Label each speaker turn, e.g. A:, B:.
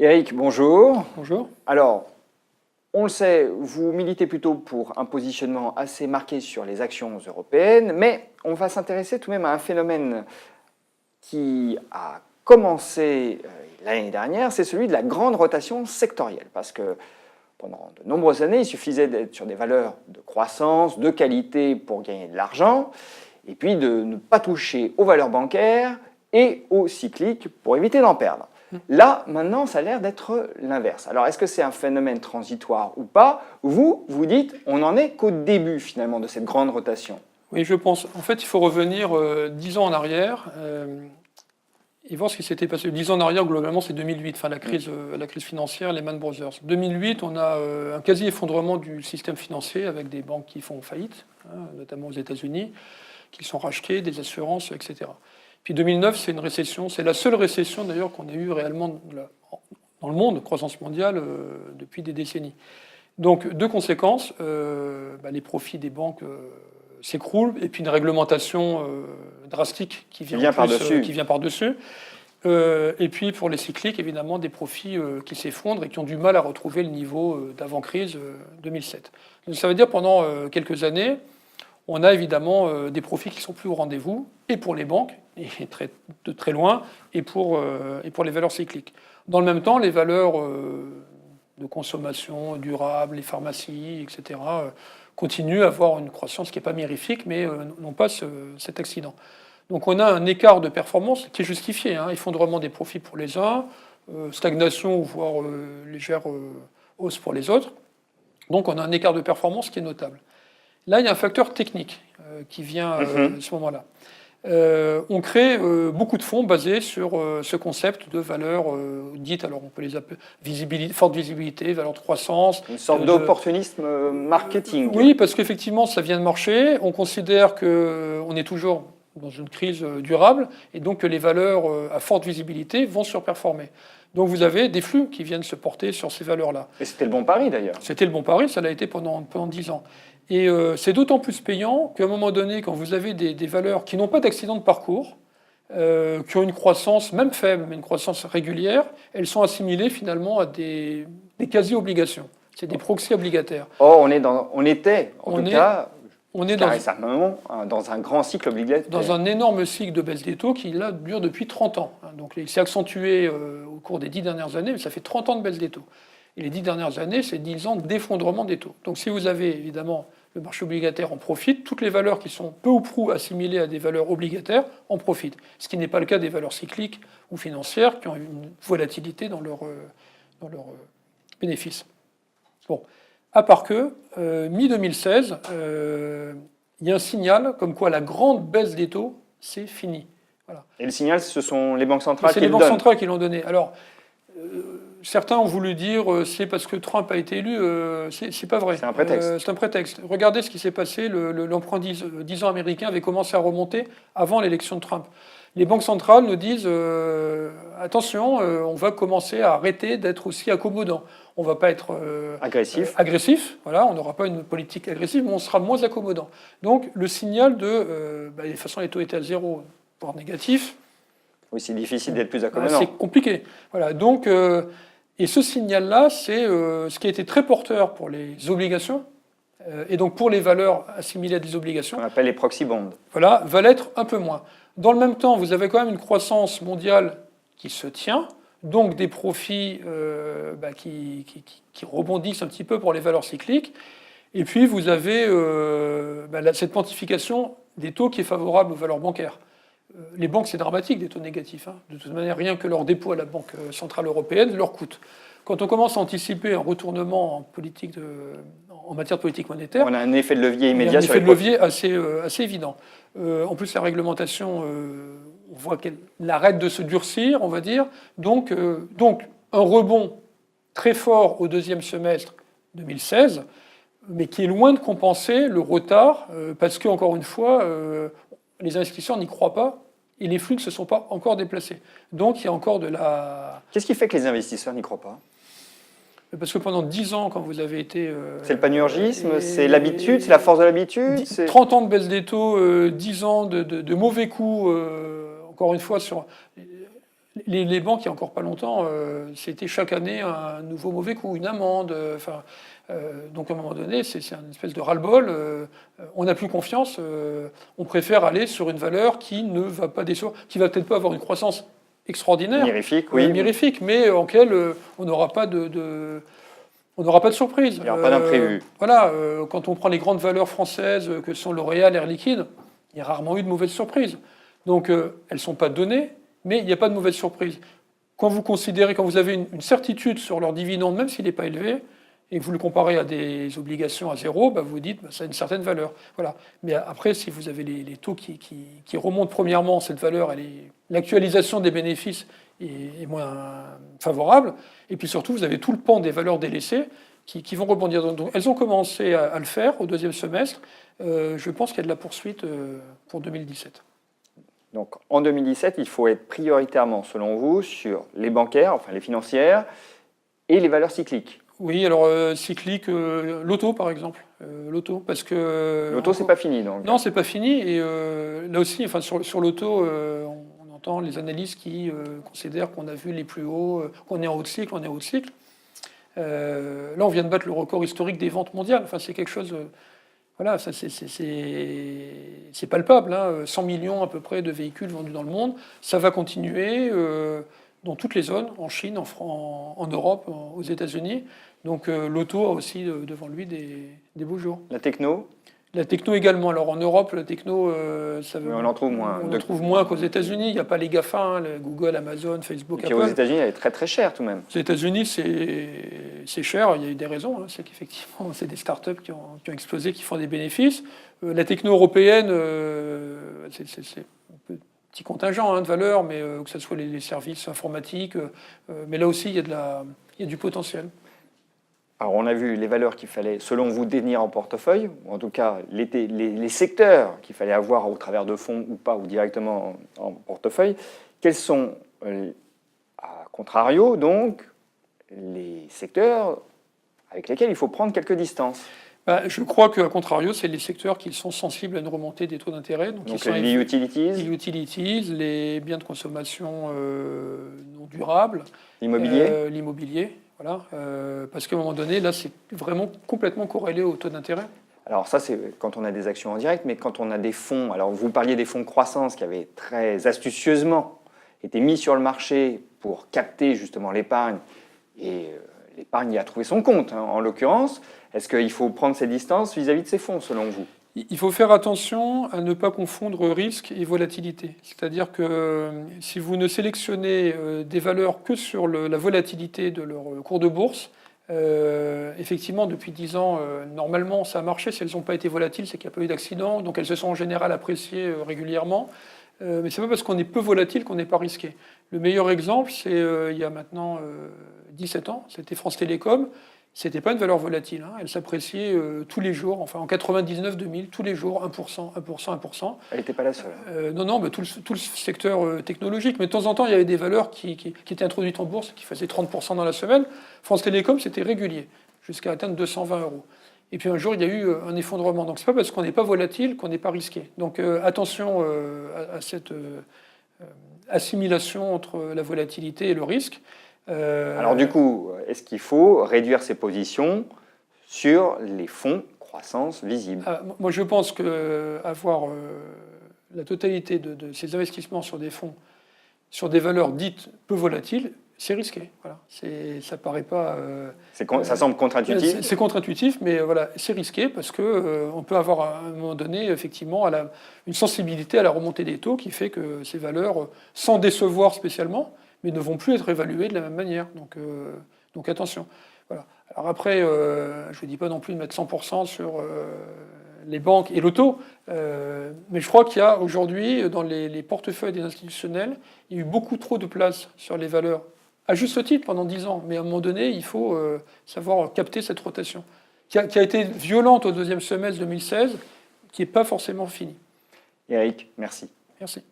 A: Eric, bonjour.
B: Bonjour.
A: Alors, on le sait, vous militez plutôt pour un positionnement assez marqué sur les actions européennes, mais on va s'intéresser tout de même à un phénomène qui a commencé l'année dernière, c'est celui de la grande rotation sectorielle. Parce que pendant de nombreuses années, il suffisait d'être sur des valeurs de croissance, de qualité pour gagner de l'argent, et puis de ne pas toucher aux valeurs bancaires et aux cycliques pour éviter d'en perdre. Là, maintenant, ça a l'air d'être l'inverse. Alors, est-ce que c'est un phénomène transitoire ou pas? Vous dites, on n'en est qu'au début, finalement, de cette grande rotation.
B: Oui, je pense. En fait, il faut revenir 10 ans en arrière et voir ce qui s'était passé. 10 ans en arrière, globalement, c'est 2008, enfin, la crise financière, Lehman Brothers. 2008, on a un quasi-effondrement du système financier avec des banques qui font faillite, notamment aux États-Unis, qui sont rachetées, des assurances, etc. Puis 2009, c'est une récession. C'est la seule récession, d'ailleurs, qu'on a eue réellement dans le monde, croissance mondiale, depuis des décennies. Donc, deux conséquences. Les profits des banques s'écroulent, et puis une réglementation drastique qui vient par-dessus. Et puis, pour les cycliques, évidemment, des profits qui s'effondrent et qui ont du mal à retrouver le niveau d'avant-crise 2007. Donc, ça veut dire pendant quelques années, on a évidemment des profits qui sont plus au rendez-vous, et pour les banques, et de très loin, et pour les valeurs cycliques. Dans le même temps, les valeurs de consommation durable, les pharmacies, etc., continuent à avoir une croissance qui n'est pas mirifique, mais n'ont pas cet accident. Donc on a un écart de performance qui est justifié, effondrement des profits pour les uns, stagnation, voire légère hausse pour les autres. Donc on a un écart de performance qui est notable. Là, il y a un facteur technique qui vient à ce moment-là. On crée beaucoup de fonds basés sur ce concept de valeur dite, alors on peut les appeler forte visibilité, valeur de croissance.
A: Une sorte d'opportunisme marketing.
B: Oui, parce qu'effectivement, ça vient de marcher. On considère qu'on est toujours dans une crise durable et donc que les valeurs à forte visibilité vont surperformer. Donc vous avez des flux qui viennent se porter sur ces valeurs-là.
A: Et c'était le bon pari d'ailleurs.
B: C'était le bon pari, ça l'a été pendant 10 ans. Et c'est d'autant plus payant qu'à un moment donné, quand vous avez des valeurs qui n'ont pas d'accident de parcours, qui ont une croissance même faible, mais une croissance régulière, elles sont assimilées finalement à des quasi-obligations. C'est des proxys obligataires.
A: Or, on était récemment dans un grand cycle obligataire.
B: Dans un énorme cycle de baisse des taux qui, là, dure depuis 30 ans. Donc il s'est accentué au cours des 10 dernières années, mais ça fait 30 ans de baisse des taux. Et les 10 dernières années, c'est 10 ans d'effondrement des taux. Donc si vous avez évidemment le marché obligataire en profite, toutes les valeurs qui sont peu ou prou assimilées à des valeurs obligataires en profitent. Ce qui n'est pas le cas des valeurs cycliques ou financières qui ont une volatilité dans leurs bénéfices. Bon, à part que, mi-2016, il y a un signal comme quoi la grande baisse des taux, c'est fini. Voilà.
A: Et le signal, ce sont les banques centrales qui
B: le donnent. C'est les banques centrales qui l'ont donné. Alors, certains ont voulu dire c'est parce que Trump a été élu, c'est pas vrai.
A: C'est un prétexte.
B: C'est un prétexte. Regardez ce qui s'est passé. L'emprunt 10 ans américain avait commencé à remonter avant l'élection de Trump. Les banques centrales nous disent attention, on va commencer à arrêter d'être aussi accommodant. On ne va pas être agressif. Voilà, on n'aura pas une politique agressive, mais on sera moins accommodant. Donc le signal de de toute façon les taux étaient à zéro, voire négatif.
A: Oui, c'est difficile d'être plus accommodant.
B: C'est compliqué. Voilà, donc, et ce signal-là, c'est ce qui a été très porteur pour les obligations, et donc pour les valeurs assimilées à des obligations.
A: On appelle les proxy bonds.
B: Voilà, va l'être un peu moins. Dans le même temps, vous avez quand même une croissance mondiale qui se tient, donc des profits qui rebondissent un petit peu pour les valeurs cycliques. Et puis vous avez cette quantification des taux qui est favorable aux valeurs bancaires. Les banques, c'est dramatique des taux négatifs. De toute manière, rien que leur dépôt à la Banque centrale européenne leur coûte. Quand on commence à anticiper un retournement en matière de politique monétaire,
A: on a un effet de levier immédiat sur les
B: profits. Un effet de levier assez évident. En plus, la réglementation, on voit qu'elle arrête de se durcir, on va dire. Donc un rebond très fort au deuxième semestre 2016, mais qui est loin de compenser le retard, parce que, encore une fois, les investisseurs n'y croient pas et les flux ne se sont pas encore déplacés. Donc il y a encore de la...
A: Qu'est-ce qui fait que les investisseurs n'y croient pas?
B: Parce que pendant 10 ans, quand vous avez été...
A: c'est le panurgisme, c'est l'habitude, c'est la force de l'habitude
B: 30 ans de baisse des taux, 10 ans de mauvais coups, encore une fois, sur Les banques, il n'y a encore pas longtemps, c'était chaque année un nouveau mauvais coup, une amende. Donc à un moment donné, c'est une espèce de ras-le-bol. On n'a plus confiance. On préfère aller sur une valeur qui ne va pas décevoir, qui va peut-être pas avoir une croissance extraordinaire,
A: Mirifique, oui.
B: mirifique, mais auquel on n'aura pas on n'aura pas de surprise.
A: Il n'y aura pas d'imprévu.
B: Voilà, quand on prend les grandes valeurs françaises que sont L'Oréal, Air Liquide, il y a rarement eu de mauvaises surprises. Donc elles ne sont pas données, mais il n'y a pas de mauvaise surprise. Quand vous avez une certitude sur leur dividende, même s'il n'est pas élevé, et que vous le comparez à des obligations à zéro, vous vous dites ça a une certaine valeur. Voilà. Mais après, si vous avez les taux qui remontent premièrement, cette valeur, l'actualisation des bénéfices est moins favorable. Et puis surtout, vous avez tout le pan des valeurs délaissées qui vont rebondir. Donc, elles ont commencé à le faire au deuxième semestre. Je pense qu'il y a de la poursuite pour 2017.
A: Donc en 2017, il faut être prioritairement, selon vous, sur les bancaires, enfin les financières, et les valeurs cycliques.
B: Oui, alors cyclique, l'auto par exemple. L'auto, parce que...
A: L'auto, c'est pas fini donc.
B: Non, c'est pas fini. Et là aussi, enfin, sur l'auto, on entend les analystes qui considèrent qu'on a vu les plus hauts, qu'on est en haut de cycle, on est en haut de cycle. Là, on vient de battre le record historique des ventes mondiales. Enfin, c'est quelque chose... Voilà, ça c'est palpable. 100 millions à peu près de véhicules vendus dans le monde. Ça va continuer dans toutes les zones, en Chine, en Europe, aux États-Unis. Donc l'auto a aussi devant lui des beaux jours.
A: La techno?
B: La techno également. Alors en Europe, la techno,
A: on en trouve moins.
B: On en trouve moins qu'aux États-Unis. Il n'y a pas les GAFA, Google, Amazon, Facebook,
A: Apple.
B: Apple.
A: Aux États-Unis, elle est très très chère tout de même.
B: Aux États-Unis, c'est cher. Il y a eu des raisons. C'est qu'effectivement, c'est des startups qui ont explosé, qui font des bénéfices. La techno européenne, c'est un petit contingent de valeur, mais que ce soit les services informatiques. Mais là aussi, il y a du potentiel.
A: Alors, on a vu les valeurs qu'il fallait, selon vous, détenir en portefeuille, ou en tout cas les secteurs qu'il fallait avoir au travers de fonds ou pas, ou directement en portefeuille. Quels sont, à contrario, donc, les secteurs avec lesquels il faut prendre quelques distances?
B: Je crois qu'à contrario, c'est les secteurs qui sont sensibles à une remontée des taux d'intérêt. Donc
A: les utilities,
B: les biens de consommation non durables, l'immobilier. Voilà, parce qu'à un moment donné, là, c'est vraiment complètement corrélé au taux d'intérêt.
A: Alors ça, c'est quand on a des actions en direct, mais quand on a des fonds, alors vous parliez des fonds de croissance qui avaient très astucieusement été mis sur le marché pour capter justement l'épargne, et l'épargne y a trouvé son compte, en l'occurrence. Est-ce qu'il faut prendre ses distances vis-à-vis de ces fonds, selon vous?
B: Il faut faire attention à ne pas confondre risque et volatilité. C'est-à-dire que si vous ne sélectionnez des valeurs que sur la volatilité de leur cours de bourse, effectivement, depuis 10 ans, normalement, ça a marché. Si elles n'ont pas été volatiles, c'est qu'il n'y a pas eu d'accident. Donc elles se sont en général appréciées régulièrement. Mais ce n'est pas parce qu'on est peu volatile qu'on n'est pas risqué. Le meilleur exemple, c'est il y a maintenant 17 ans, c'était France Télécom. C'était pas une valeur volatile, elle s'appréciait tous les jours, enfin en 99-2000, tous les jours, 1%, 1%, 1%.
A: Elle n'était pas la seule.
B: Non, tout le secteur technologique, mais de temps en temps, il y avait des valeurs qui étaient introduites en bourse, qui faisaient 30% dans la semaine. France Télécom, c'était régulier, jusqu'à atteindre 220 euros. Et puis un jour, il y a eu un effondrement. Donc c'est pas parce qu'on n'est pas volatile qu'on n'est pas risqué. Donc attention à cette assimilation entre la volatilité et le risque.
A: Alors du coup, est-ce qu'il faut réduire ses positions sur les fonds croissance visibles?
B: Moi, je pense qu'avoir la totalité de ces investissements sur des fonds, sur des valeurs dites peu volatiles, c'est risqué. Voilà. Ça paraît pas...
A: ça semble contre-intuitif.
B: C'est contre-intuitif, mais voilà, c'est risqué parce qu'on peut avoir à un moment donné, effectivement, une sensibilité à la remontée des taux qui fait que ces valeurs, sans décevoir spécialement, mais ne vont plus être évaluées de la même manière. Donc attention. Voilà. Alors après, je ne vous dis pas non plus de mettre 100% sur les banques et l'auto, mais je crois qu'il y a aujourd'hui, dans les portefeuilles des institutionnels, il y a eu beaucoup trop de place sur les valeurs, à juste titre pendant 10 ans, mais à un moment donné, il faut savoir capter cette rotation, qui a été violente au deuxième semestre 2016, qui n'est pas forcément finie.
A: Eric, merci.
B: Merci.